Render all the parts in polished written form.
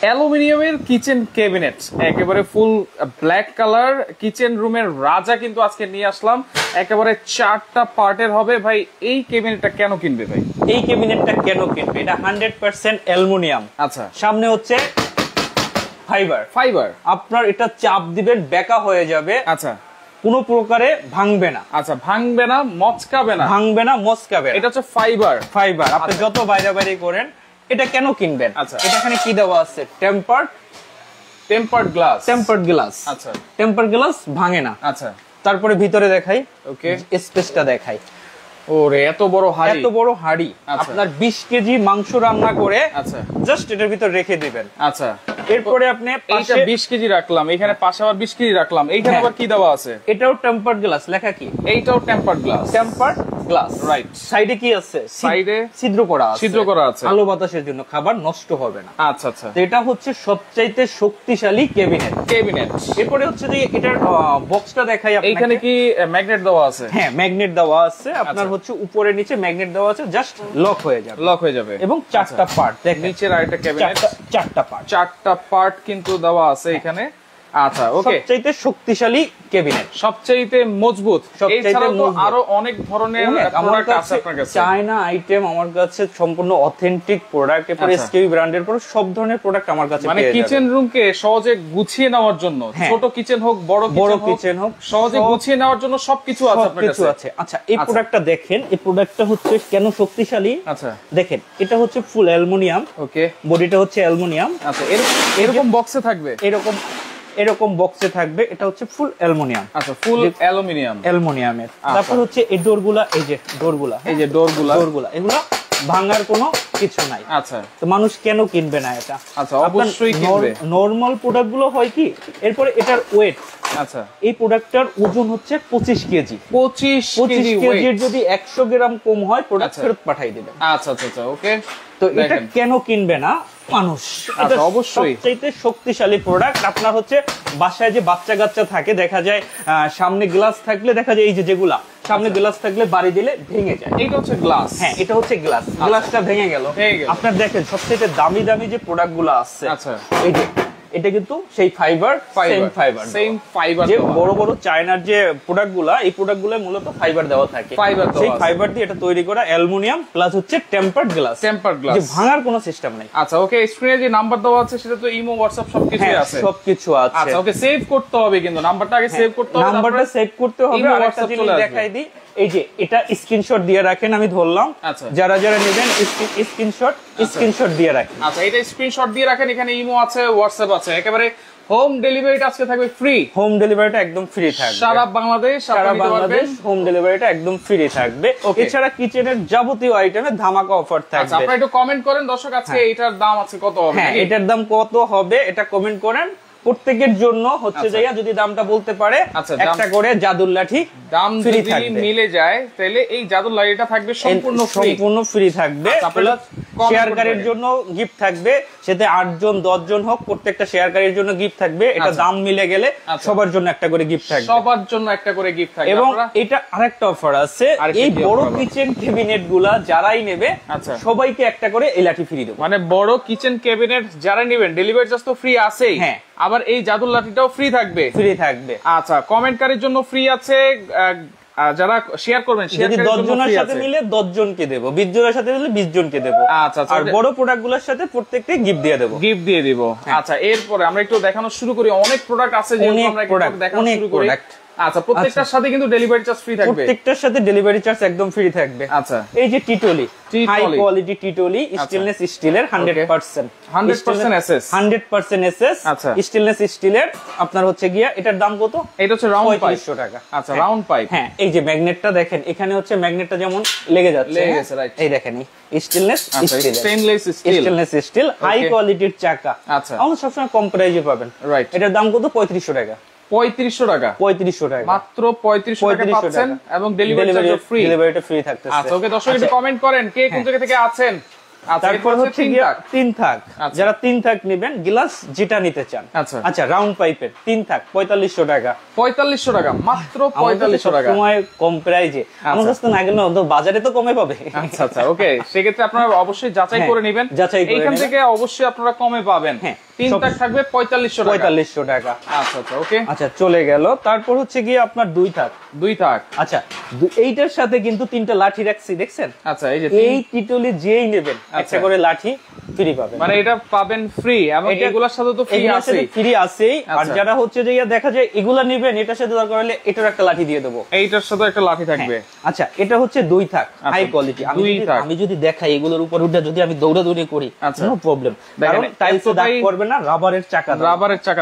অ্যালুমিনিয়ামের kitchen cabinet, একেবারে full black colour kitchen রুমের রাজা কিন্তু আজকে নিয়ে আসলাম। একেবারে 4টা পার্টের হবে। ভাই এই ক্যাবিনেটটা কেন কিনবে ভাই? এই ক্যাবিনেটটা কেন কিনবে? এটা 100% অ্যালুমিনিয়াম। আচ্ছা, সামনে হচ্ছে ফাইবার। আপনার এটা চাপ দিবেন বেঁকা হয়ে যাবে। আচ্ছা, কোনো প্রকারে ভাঙবে না। আচ্ছা, ভাঙবে না, মচকাবে না। ভাঙবে না, মচকাবে। এটা হচ্ছে ফাইবার। আপনি যত বাইরে করেন, এটা কেন কিনবেন? আচ্ছা, এটা এখানে কি দেওয়া আছে? Tempered glass. আচ্ছা, টেম্পারড গ্লাস ভাঙে না। আচ্ছা, তারপরে ভিতরে দেখাই, ওকে, স্পেসটা দেখাই। ওরে এত বড় হাড়ি। আপনার 20 কেজি মাংস রান্না করে আচ্ছা জাস্ট এটার ভিতর রেখে দিবেন। আচ্ছা, এরপরে আপনি এইটা 20 কেজি রাখলাম, এখানে পাশে আবার 20 কেজি রাখলাম। এইখানে আবার কি দেওয়া আছে? এটাও টেম্পারড গ্লাস। লেখা কি? এইটাও টেম্পারড গ্লাস। রাইট। সাইডে কি আছে? সাইডে ছিদ্র করা আছে। আলো বাতাসের জন্য, খাবার নষ্ট হবে না। আচ্ছা আচ্ছা, এটা হচ্ছে সবচাইতে শক্তিশালী ক্যাবিনেট। এরপরে হচ্ছে যে এটার বক্সটা দেখাই আপনাকে। এইখানে কি ম্যাগনেট দেওয়া আছে? হ্যাঁ, ম্যাগনেট দেওয়া আছে। আপনার হচ্ছে উপরে নিচে ম্যাগনেট দেওয়া আছে, জাস্ট লক হয়ে যাবে। এবং 4টা পার্ট দেখেন, নিচের আরেকটা ক্যাবিনেট, 4টা পার্ট কিন্তু দেওয়া আছে এখানে। আচ্ছা, ওকে, সবচাইতে শক্তিশালী ক্যাবিনেট, সবচাইতে মজবুত। এছাড়াও তো আরো অনেক ধরনের প্রোডাক্ট আছে আপনার কাছে। চায়না আইটেম আমার কাছে সম্পূর্ণ অথেন্টিক প্রোডাক্ট। এরপর এসকেবি ব্র্যান্ডের পর সব ধরনের প্রোডাক্ট আমার কাছে মানে কিচেন রুমকে সহজে গুছিয়ে নেওয়ার জন্য, ছোট কিচেন হোক বড় কিচেন হোক, সহজে গুছিয়ে নেওয়ার জন্য সবকিছু আছে আপনার কাছে। আচ্ছা, এই প্রোডাক্টটা দেখেন। এই প্রোডাক্টটা হচ্ছে কেন শক্তিশালী? আচ্ছা, দেখেন, এটা হচ্ছে ফুল অ্যালুমিনিয়াম। ওকে, বডিটা হচ্ছে অ্যালুমিনিয়াম। আচ্ছা, এরকম বক্সে থাকবে, এরকম বক্সে থাকবে। এটা হচ্ছে ফুল অ্যালুমিনিয়াম। আচ্ছা, ফুল অ্যালুমিনিয়ামের। তারপর হচ্ছে এই ডোরগুলা, এই যে ডোরগুলা এগুলা ভাঙার কোনো কিছু নাই। আচ্ছা, তো মানুষ কেন কিনবে না এটা? আচ্ছা, অবশ্যই কিনবে। নরমাল প্রোডাক্ট গুলো হয় কি, এরপরে এটার ওয়েট। আচ্ছা, এই প্রোডাক্টটার ওজন হচ্ছে 25 কেজি। 25 কেজির যদি 100 গ্রাম কম হয়, প্রোডাক্ট ফেরত পাঠিয়ে দিবেন। আচ্ছা আচ্ছা, ওকে। তো এটা কেন কিনবে না মানুষ? এটা অবশ্যই সবচাইতে শক্তিশালী প্রোডাক্ট। আপনার হচ্ছে বাসায় যে বাচ্চা কাচ্চা থাকে, দেখা যায় সামনে গ্লাস থাকলে, দেখা যায় এই যে যেগুলা সামনে গ্লাস থাকলে বাড়ি দিলে ভেঙে যায়। এটা হচ্ছে গ্লাস। হ্যাঁ, এটা হচ্ছে গ্লাস। গ্লাসটা ভেঙে গেল। আপনার দেখেন সবচেয়ে দামি যে প্রোডাক্ট গুলো আছে, আচ্ছা, এই যে এটা কিন্তু সেই সেম ফাইবার যে বড় বড় চায়নার যে প্রোডাক্ট গুলা, এই প্রোডাক্ট গুলো মূলত ফাইবার দেওয়া থাকে। সেই ফাইবার দিয়ে এটা তৈরি করা অ্যালুমিনিয়াম প্লাস হচ্ছে টেম্পারড গ্লাস। যে ভাঙার কোনো সিস্টেম নাই। আচ্ছা, ওকে, স্ক্রিনে যে নাম্বার দেওয়া আছে সেটা তো ইমো, হোয়াটসঅ্যাপ সবকিছু আছে। সবকিছু আছে। আচ্ছা, ওকে, সেভ করতে হবে কিন্তু নাম্বারটা আগে সেভ করতে হবে। নাম্বারটা সেভ করতে হবে। আরেকটা জিনিস দেখাই দিই, এই যে এটা স্ক্রিনশট দিয়ে রাখেন, আমি ধরলাম। যারা নেবেন স্ক্রিনশট দিয়ে রাখেন। আচ্ছা, এটা স্ক্রিনশট দিয়ে রাখেন। এখানে ইমো আছে, হোয়াটসঅ্যাপ আছে। একেবারে হোম ডেলিভারিটা আজকে থাকবে ফ্রি। হোম ডেলিভারিটা একদম ফ্রি থাকবে। সারা বাংলাদেশ হোম ডেলিভারিটা একদম ফ্রি থাকবে। এছাড়া কিচেনের যাবতীয় আইটেমে ধামাকা অফার থাকবে। আপনারা একটু কমেন্ট করেন দর্শক, আজকে এটার দাম আছে কত হবে? হ্যাঁ, এটার দাম কত হবে এটা কমেন্ট করেন। প্রত্যেকের জন্য হচ্ছে যাইয়া যদি দামটা বলতে পারে, একটা করে জাদুর লাঠি দাম যদি মিলে যায়, তাহলে এই জাদুর লাঠিটা থাকবে সম্পূর্ণ ফ্রি থাকবে। শেয়ারকারীর জন্য গিফট থাকবে, সেটা 8 জন 10 জন হোক, প্রত্যেকটা শেয়ারকারীর জন্য গিফট থাকবে। এটা দাম মিলে গেলে সবার জন্য একটা করে গিফট থাকবে। এবং এটা আরেকটা অফার আছে, এই বড় কিচেন ক্যাবিনেট গুলা যারাই নেবে সবাইকে একটা করে এই লাঠি ফ্রি দেব। মানে বড় কিচেন ক্যাবিনেট যারা নেবেন, ডেলিভারি চার্জ তো ফ্রি আছেই। হ্যাঁ, আবার এই জাদুর লাঠিটাও ফ্রি থাকবে। আচ্ছা, কমেন্টকারীর জন্য ফ্রি আছে। যারা শেয়ার করবেন, যদি 10 জনের সাথে মিলে 10 জনকে দেব, 20 জনের সাথে মিলে 20 জনকে দেব। আচ্ছা, আর বড় প্রোডাক্টগুলোর সাথে প্রত্যেককে গিফট দিয়ে দেব। আচ্ছা, এরপরে আমরা একটু দেখানো শুরু করি। অনেক প্রোডাক্ট আছে যেগুলো আমরা একটু দেখানো শুরু করি। আচ্ছা, প্রত্যেকটার সাথে কিন্তু ডেলিভারি চার্জ ফ্রি থাকবে। প্রত্যেকটার সাথে ডেলিভারি চার্জ একদম ফ্রি থাকবে। আচ্ছা, এই যে টিটলি, হাই কোয়ালিটি টিটলি, স্টেনলেস স্টিলের 100% এসএস, 100% এসএস স্টেনলেস স্টিলের। আপনার হচ্ছে গিয়া এটার দাম কত? এটা হচ্ছে রাউন্ড 3500 টাকা। আচ্ছা, রাউন্ড পাইপ। হ্যাঁ, এই যে ম্যাগনেটটা দেখেন, এখানে হচ্ছে ম্যাগনেটটা যেমন লেগে যাচ্ছে, রাইট। এই দেখেন স্টেনলেস স্টিল হাই কোয়ালিটির চাকা। আচ্ছা, আমরা সবসময় কম প্রাইসে পাবেন। রাইট। এটার দাম কত? 3500 টাকা। 3500 টাকা, মাত্র 3500 টাকা পাচ্ছেন এবং ডেলিভারিটা ফ্রি থাকতেছে। আচ্ছা, ওকে, দর্শক একটু কমেন্ট করেন কে কোন জায়গা থেকে আছেন। তারপর হচ্ছে তিন থাক। যারা 3 থাক নেবেন, গ্লাস যেটা নিতে চান। আচ্ছা, রাউন্ড পাইপের 3 থাক 4500 টাকা। 4500 টাকা, মাত্র 4500 টাকা। সময় কম প্রাইজে আমার কাছে না গেলে বাজারে তো কমে পাবে। আচ্ছা, ওকে, সেক্ষেত্রে আপনারা অবশ্যই যাচাই করে নেবেন। এখান থেকে অবশ্যই আপনারা কমে পাবেন। হ্যাঁ, তিন তাক থাকবে 4500 টাকা। আচ্ছা আচ্ছা ওকে, আচ্ছা চলে গেল। তারপর হচ্ছে গিয়ে আপনার দুই থাক। আচ্ছা এইটার সাথে কিন্তু তিনটা লাঠি রাখছি, দেখছেন? আচ্ছা এই যে এই টিটলি যেই নেবেন একটা করে লাঠি ফ্রি পাবেন, মানে এটা পাবেন ফ্রি, এবং এগুলোর সাথে তো ফ্রি আছে, ফ্রি আছেই। আর যারা হচ্ছে যে দেখা যায় এগুলা নেবেন, এটার সাথে দরকার হলে এটার একটা লাঠি দিয়ে দেবো, এইটার সাথে একটা লাঠি থাকবে। আচ্ছা এটা হচ্ছে দুই থাক, হাই কোয়ালিটি। আমি যদি দেখাই এগুলোর উপর উঠে যদি আমি দৌড়াদৌড়ি করি, নো প্রবলেম, কারণ টাইলসে দাগ পড়বে না। রাবারের চাকা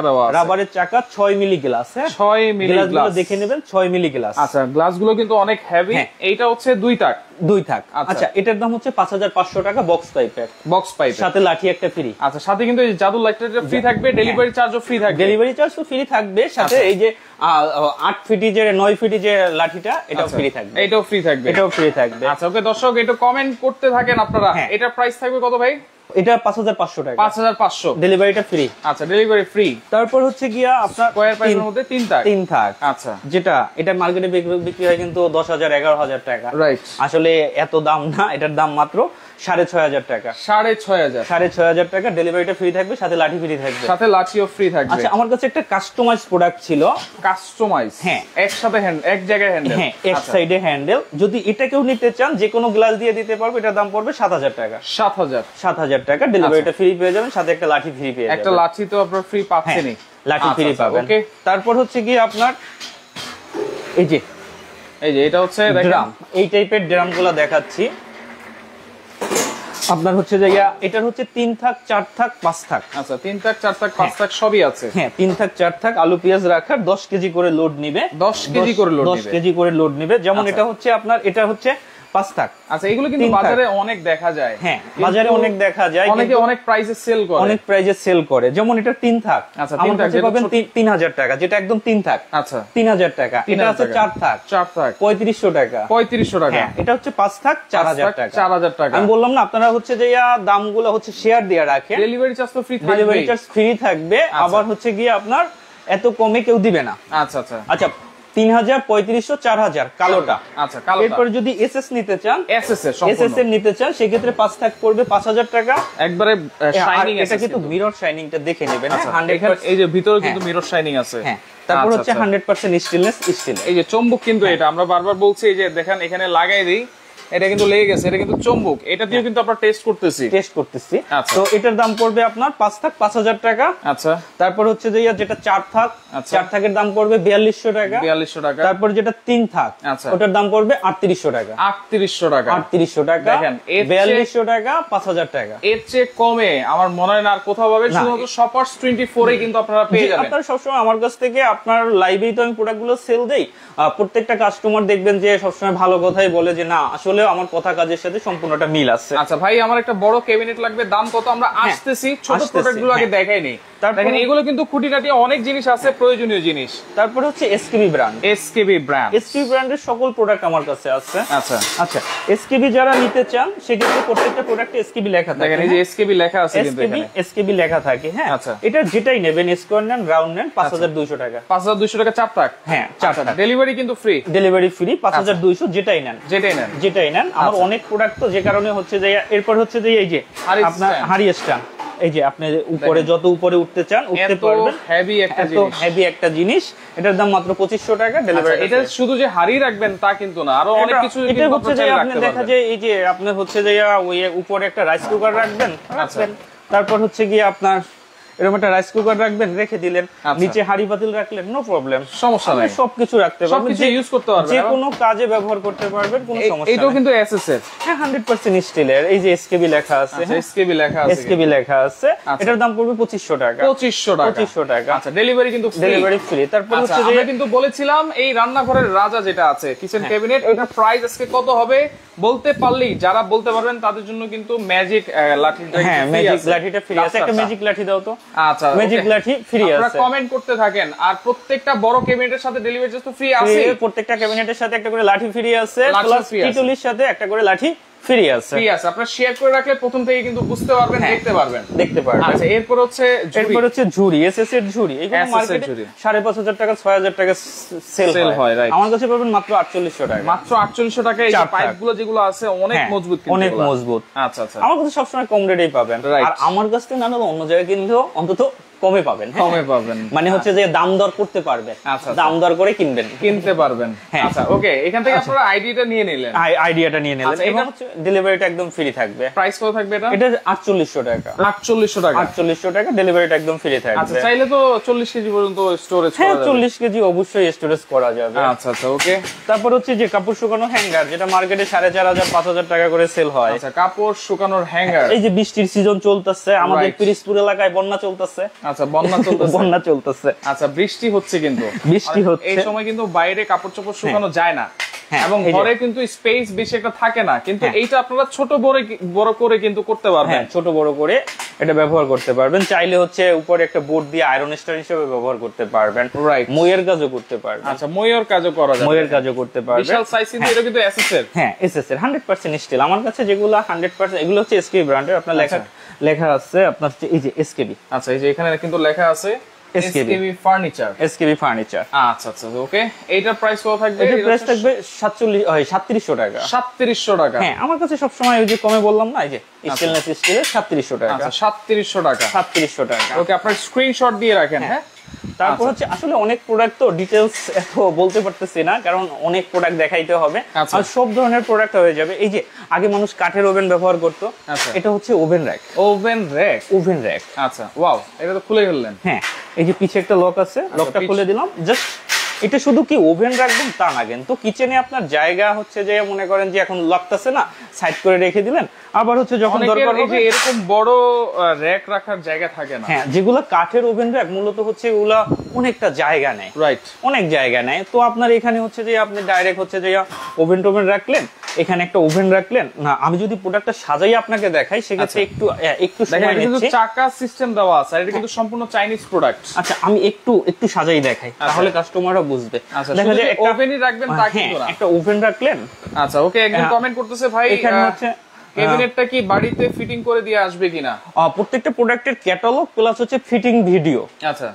দেওয়া আছে, রাবারের চাকা 6 মিলি গ্লাস, 6 মিলি গ্লাস দেখে নেবেন, 6 মিলি গ্লাস। আচ্ছা গ্লাসগুলো কিন্তু অনেক হেভি। এইটা হচ্ছে দুই থাক। আচ্ছা এটার দাম হচ্ছে 5500 টাকা, বক্স পাইপের, সাথে লাঠি একটা ফ্রি। আচ্ছা সাথে কিন্তু এই জাদু লাইটটা ফ্রি থাকবে, ডেলিভারি চার্জও ফ্রি থাকবে, ডেলিভারি চার্জ তো ফ্রি থাকবে, সাথে এই যে 8 ফিটি যে 9 ফিটি যে লাঠিটা এটাও ফ্রি থাকবে, এটাও ফ্রি থাকবে। আচ্ছা ওকে দর্শক, একটু কমেন্ট করতে থাকেন আপনারা। এটার প্রাইস থাকবে কত ভাই? এটা 5500 টাকা, 5500, ডেলিভারিটা ফ্রি। আচ্ছা ডেলিভারি ফ্রি। তারপর হচ্ছে গিয়া আপনার স্কয়ার প্রাইসের মধ্যে তিন থাক। আচ্ছা যেটা এটা মার্কেটে বিক্রি হয় কিন্তু 10000 11000 টাকা, রাইট? আসলে এত দাম না, এটার দাম মাত্র 6500 টাকা, 6500 টাকা। ডেলিভারিটা ফ্রি থাকবে, সাথে লাঠি ফ্রি থাকবে, সাথে লাঠিও ফ্রি থাকবে। আচ্ছা আমার কাছে একটা কাস্টমাইজ প্রোডাক্ট ছিল, হ্যাঁ একসাথে এক জায়গায় হ্যান্ডেল, হ্যাঁ এক সাইডে হ্যান্ডেল। যদি এটা কেউ নিতে চান যে কোনো গ্লাস দিয়ে দিতে পারবো, এটার দাম পড়বে 7000 টাকা, 7000 টাকা। ডেলিভারিটা ফ্রি পেয়ে যাবেন, সাথে একটা লাঠি ফ্রি পেয়ে যাবেন। একটা লাঠি তো আপনারা ফ্রি পাচ্ছেনই, লাঠি ফ্রি পাবেন। তারপর হচ্ছে কি আপনার এই যে এটা হচ্ছে ড্রাম, এই টাইপের ড্রামগুলো দেখাচ্ছি আপনার। হচ্ছে যে এটার হচ্ছে 3 থাক 4 থাক 5 থাক। আচ্ছা 3 থাক 4 থাক 5 থাক সবই আছে। হ্যাঁ 3 থাক 4 থাক, আলু পেঁয়াজ রাখার 10 কেজি করে লোড নিবে, 10 কেজি করে লোড নিবে। যেমন এটা হচ্ছে আপনার, এটা হচ্ছে 5 থাক। আচ্ছা এগুলো কিন্তু বাজারে অনেক দেখা যায়, হ্যাঁ বাজারে অনেক দেখা যায়, অনেকে অনেক প্রাইসে সেল করে, যেমন এটা 3 থাক। আচ্ছা 3 থাক পাবেন 3000 টাকা, যেটা একদম 3 থাক। আচ্ছা 3000 টাকা। এটা আছে 4 থাক 3500 টাকা, 3500 টাকা। এটা হচ্ছে 5 থাক 4000 টাকা, 4000 টাকা। আমি বললাম না, আপনারা হচ্ছে যে দামগুলো হচ্ছে শেয়ার দিয়ে রাখেন, ডেলিভারি চার্জ তো ফ্রি থাকবে, ডেলিভারি চার্জ ফ্রি থাকবে। আবার হচ্ছে গিয়ে আপনার এত কমে কেউ দিবে না। আচ্ছা আচ্ছা আচ্ছা 3000 3500 4000 কালোটা। আচ্ছা কালোটা। এরপর যদি এসএস নিতে চান, এসএস এর নিতে চান, সেক্ষেত্রে 5 থাক পড়বে 5000 টাকা, একবারে শাইনিং। এটা কিন্তু মিরর শাইনিংটা দেখে নেবেন, 100%। এই যে ভিতরে কিন্তু মিরর শাইনিং আছে। হ্যাঁ তারপর হচ্ছে 100% স্টেনলেস স্টিল। এই যে চুম্বক কিন্তু এটা আমরা বারবার বলছি, এই যে দেখেন এখানে লাগাই দিই, এটা কিন্তু লেগে গেছে, এটা কিন্তু চুম্বক। এটা দিয়ে কিন্তু আমরা টেস্ট করতেছি। তো এটার দাম পড়বে আপনার 5 থাক 5000 টাকা। আচ্ছা তারপর হচ্ছে যে যেটা 4 থাক, 4 থাকের দাম পড়বে 4200 টাকা, 4200 টাকা। তারপর যেটা 3 থাক, ওটার দাম পড়বে 3800 টাকা, 3800 টাকা, 3800 টাকা। দেখেন 4200 টাকা 5000 টাকা, এর চেয়ে কমে আমার মনে হয় না আর কোথাও পাবেন। শুধুমাত্র শপার্স 24 এ কিন্তু আপনারা পেয়ে যাবেন। আপনারা সবসময় আমার কাছ থেকে, আপনার লাইভেই তো আমি প্রোডাক্টগুলো সেল দেই, প্রত্যেকটা কাস্টমার দেখবেন যে সবসময় ভালো কথাই বলে, যে না আসলে আমার কথা কাজের সাথে সম্পূর্ণটা মিল আছে। আচ্ছা ভাই আমার একটা বড় ক্যাবিনেট লাগবে, দাম কত? আমরা আসতেছি, ছোট প্রোডাক্টগুলো আগে দেখাই নেই। দেখেন এগুলো কিন্তু খুঁটিনাটি অনেক জিনিস আছে, প্রয়োজনীয় জিনিস। তারপর হচ্ছে এসকেবি ব্র্যান্ডের সকল প্রোডাক্ট আমার কাছে আছে। আচ্ছা আচ্ছা এসকেবি যারা নিতে চান, সেক্ষেত্রে প্রত্যেকটা প্রোডাক্টে এসকেবি লেখা থাকে। দেখেন এই যে এসকেবি লেখা আছে, কিন্তু এখানে এসকেবি লেখা থাকে। হ্যাঁ আচ্ছা এটা যেটাই নেবেন, স্কয়ার নেন রাউন্ড নেন, 5200 টাকা, 5200 টাকা 4 টাক। হ্যাঁ 4 টাকা। ডেলিভারি কিন্তু ফ্রি, ডেলিভারি ফ্রি। 5200 যেটাই নেন। আমার অনেক প্রোডাক্ট তো, যে কারণে হচ্ছে যে এরপর হচ্ছে যে এই যে আপনার হাড়ি স্ট্যান্ড, এই যে আপনি উপরে যত উপরে উঠতে চান উঠতে পারবেন। হেভি একটা জিনিস, এটার দাম মাত্র 2500 টাকা, ডেলিভারি। এটা শুধু যে হাড়ি রাখবেন তা কিন্তু না, আরো অনেক কিছু। এটা হচ্ছে যে আপনি দেখা যায় এই যে আপনি হচ্ছে যে ওই উপরে একটা রাইস কুকার রাখবেন, তারপর হচ্ছে গিয়ে আপনার এরকম একটা রাইস কুকার রাখবেন, রেখে দিলেন, নিচে হাড়ি পাতিল রাখলেন, নো প্রবলেম, সমস্যা নাই। সবকিছু রাখতে পারবেন, সবকিছু ইউজ করতে পারবেন, যে কোনো কাজে ব্যবহার করতে পারবেন, কোনো সমস্যা নাই। এটাও কিন্তু এসএস এর, হ্যাঁ 100% স্টিলের। এই যে এসকেবি লেখা আছে, এসকেবি লেখা আছে। এটার দাম পড়বে 2500 টাকা, 2500 টাকা। আচ্ছা ডেলিভারি কিন্তু ডেলিভারি ফ্রি। তারপর হচ্ছে যে আমরা কিন্তু বলেছিলাম এই রান্নাঘরের রাজা যেটা আছে কিচেন ক্যাবিনেট, এটা প্রাইস আজকে কত হবে বলতে পারলেই, যারা বলতে পারবেন তাদের জন্য কিন্তু ম্যাজিক লাঠিটা, হ্যাঁ ম্যাজিক লাঠিটা ফ্রি আছে। একটা ম্যাজিক লাঠি দাও তো। আচ্ছা ম্যাজিক লাঠি ফ্রি আছে, আপনারা কমেন্ট করতে থাকেন। আর প্রত্যেকটা বড় ক্যাবিনেটের সাথে ডেলিভারি চার্জ তো ফ্রি আছে, প্রত্যেকটা ক্যাবিনেটের সাথে একটা করে লাঠি ফ্রি আছে, প্লাস টিটলির সাথে একটা করে লাঠি ফ্রি আছে। আপনারা শেয়ার করে রাখলে প্রথম থেকে কিন্তু বুঝতে পারবেন, দেখতে পারবেন। আচ্ছা, এরপর হচ্ছে ঝুড়ি, এসএস এর ঝুড়ি। এগুলো মার্কেটে 5,500 টাকা 6,000 টাকা সেল হয়। আমার কাছে পাবেন মাত্র 4800 টাকা। মাত্র 4800 টাকা। এই পাইপগুলো যেগুলো আছে অনেক মজবুত, কিন্তু অনেক মজবুত। আচ্ছা আচ্ছা, আমার কাছে সবসময় কম রেটেই পাবেন। আর আমার কাছ থেকে না হলে অন্য জায়গায় কিনলেও অন্তত কমে পাবেন। কমে পাবেন মানে হচ্ছে যে দাম দর করতে পারবে, দাম দর করে কিনতে পারবেন। আচ্ছা ওকে, এখান থেকে আপনারা আইডিয়াটা নিয়ে নিলেন। আইডিয়াটা নিয়ে নিলেন। এবং হচ্ছে ডেলিভারিটা একদম ফ্রি থাকবে। প্রাইস কত থাকবে এটা? এটা 4800 টাকা। 4800 টাকা। 4800 টাকা, ডেলিভারিটা একদম ফ্রি থাকবে। আচ্ছা, চাইলে তো 40 কেজি পর্যন্ত স্টোরেজ করা যাবে। 40 কেজি অবশ্যই স্টোরেজ করা যাবে। আচ্ছা আচ্ছা ওকে। তারপর হচ্ছে যে কাপড় শুকানো হ্যাঙ্গার, যেটা মার্কেটে 4500 5000 টাকা করে সেল হয়। আচ্ছা, কাপড় শুকানোর হ্যাঙ্গার। এই যে বৃষ্টির সিজন চলতেছে, আমাদের পিরিজপুর এলাকায় বন্যা চলতেছে। আচ্ছা, বন্যা চলতেছে। আচ্ছা, বৃষ্টি হচ্ছে, কিন্তু বৃষ্টি হচ্ছে এই সময় কিন্তু বাইরে কাপড় চোপড় শুকানো যায় না, এবং ঘরে কিন্তু স্পেস বেশি একটা থাকে না, কিন্তু এইটা আপনারা ছোট বড় করে কিন্তু করতে পারবেন। ছোট বড় করে এটা ব্যবহার করতে পারবেন। চাইলে হচ্ছে উপরে একটা বোর্ড দিয়ে আয়রন স্টার হিসেবে ব্যবহার করতে পারবেন। রাইট, মইয়ের কাজও করতে পারবেন। আচ্ছা, মইয়ের কাজও করা যাবে। মইয়ের কাজও করতে পারবেন। বিশাল সাইজ, কিন্তু এটা কিন্তু এসএস এর। হ্যাঁ, এসএস এর 100% স্টিল। আমার কাছে যেগুলো 100% এগুলো হচ্ছে এসকেবি ব্র্যান্ডের। আপনার লেখা আছে আপনার এই যে এসকেবি। আচ্ছা, এই যে এখানে কিন্তু লেখা আছে এসকেবি ফার্নিচার। আচ্ছা আচ্ছা ওকে। এইটার প্রাইস কত থাকবে? এটার প্রাইস থাকবে 3700 টাকা। 3700 টাকা। হ্যাঁ, আমার কাছে সব সময় ওই যে কমে বললাম না, এই যে স্টেনলেস স্টিলের 3700 টাকা। আচ্ছা, 3700 টাকা। 3700 টাকা। ওকে, আপনার স্ক্রিনশট দিয়ে রাখেন। হ্যাঁ, তারপর হচ্ছে আসলে অনেক প্রোডাক্ট তো ডিটেইলস এত বলতে পারতেছি না, কারণ অনেক প্রোডাক্ট দেখাইতে হবে। আর সব ধরনের প্রোডাক্ট হয়ে যাবে। এই যে আগে মানুষ কাঠের ওভেন ব্যবহার করতো, এটা হচ্ছে ওভেন র‍্যাক। আচ্ছা, ওয়াও, এটা তো খুলে ফেললেন। হ্যাঁ, এই যে পিছে একটা লক আছে, লকটা খুলে দিলাম। জাস্ট এটা শুধু কি ওভেন রাখবেন তা না, কিন্তু কিচেনে আপনার জায়গা হচ্ছে যে মনে করেন যে এখন লাগতেছে না, সাইড করে রেখে দিলেন। আবার হচ্ছে যখন দরকার হবে, এই যে এরকম বড় র‍্যাক রাখার জায়গা থাকে না। হ্যাঁ, যেগুলো কাঠের ওভেন র‍্যাক মূলত হচ্ছে এগুলা অনেকটা জায়গা নেয়। রাইট, অনেক জায়গা নেয়। তো আপনার এখানে হচ্ছে যে আপনি ডাইরেক্ট হচ্ছে যে ওভেন টোভেন রাখলেন, এখানে একটা ওভেন রাখলেন। না, আমি যদি প্রোডাক্টটা সাজাই আপনাকে দেখাই, সেক্ষেত্রে একটু সময় কিন্তু চাকা সিস্টেম দেওয়া আছে, এটা কিন্তু সম্পূর্ণ চাইনিজ প্রোডাক্ট। আচ্ছা, আমি একটু সাজাই দেখাই, তাহলে কাস্টমাররা বুঝবে। দেখা যায় একটা ওভেনই রাখবেন তা কিন্তু না, একটা ওভেন রাখলেন। আচ্ছা ওকে, একজন কমেন্ট করতেছে, ভাই এখানে হচ্ছে ক্যাবিনেটটা কি বাড়িতে ফিটিং করে দিয়ে আসবে কিনা? প্রত্যেকটা প্রোডাক্টের ক্যাটালগ প্লাস হচ্ছে ফিটিং ভিডিও আচ্ছা